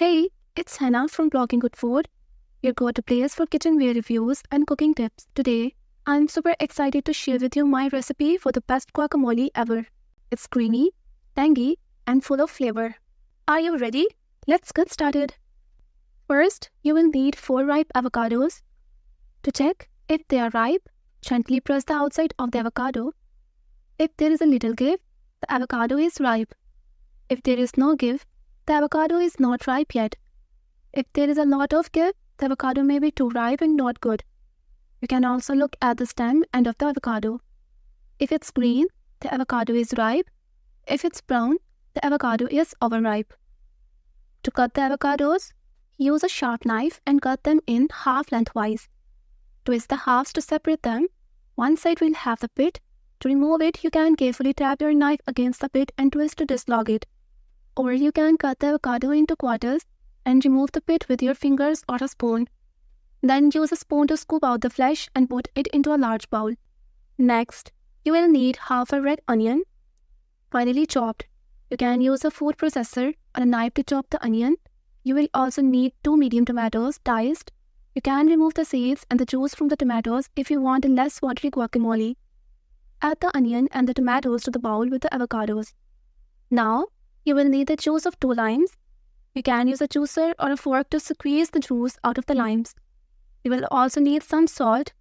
Hey, it's Hannah from Blogging Good Food, your go-to place for kitchenware reviews and cooking tips. Today, I'm super excited to share with you my recipe for the best guacamole ever. It's creamy, tangy, and full of flavor. Are you ready? Let's get started. First, you will need 4 ripe avocados. To check if they are ripe, gently press the outside of the avocado. If there is a little give, the avocado is ripe. If there is no give, the avocado is not ripe yet. If there is a lot of give, the avocado may be too ripe and not good. You can also look at the stem end of the avocado. If it's green, the avocado is ripe. If it's brown, the avocado is overripe. To cut the avocados, use a sharp knife and cut them in half lengthwise. Twist the halves to separate them. One side will have the pit. To remove it, you can carefully tap your knife against the pit and twist to dislodge it. Or you can cut the avocado into quarters and remove the pit with your fingers or a spoon. Then use a spoon to scoop out the flesh and put it into a large bowl. Next, you will need half a red onion, finely chopped. You can use a food processor or a knife to chop the onion. You will also need 2 medium tomatoes diced. You can remove the seeds and the juice from the tomatoes if you want a less watery guacamole. Add the onion and the tomatoes to the bowl with the avocados. Now, you will need the juice of 2 limes. You can use a juicer or a fork to squeeze the juice out of the limes. You will also need some salt,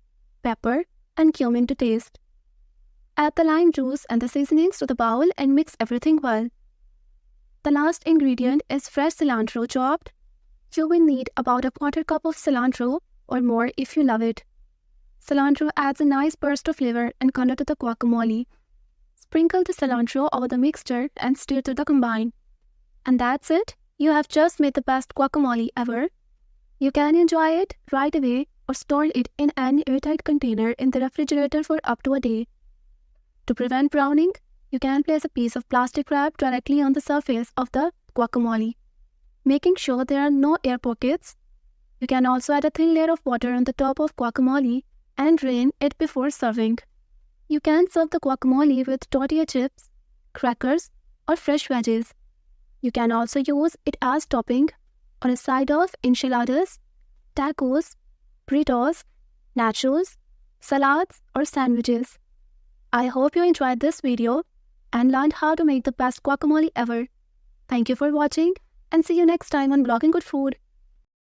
pepper, and cumin to taste. Add the lime juice and the seasonings to the bowl and mix everything well. The last ingredient is fresh cilantro chopped. You will need about a quarter cup of cilantro or more if you love it. Cilantro adds a nice burst of flavor and color to the guacamole. Sprinkle the cilantro over the mixture and stir to the combine. And that's it. You have just made the best guacamole ever. You can enjoy it right away or store it in an airtight container in the refrigerator for up to a day. To prevent browning, you can place a piece of plastic wrap directly on the surface of the guacamole, making sure there are no air pockets. You can also add a thin layer of water on the top of guacamole and drain it before serving. You can serve the guacamole with tortilla chips, crackers, or fresh veggies. You can also use it as topping on a side of enchiladas, tacos, burritos, nachos, salads, or sandwiches. I hope you enjoyed this video and learned how to make the best guacamole ever. Thank you for watching and see you next time on Blogging Good Food.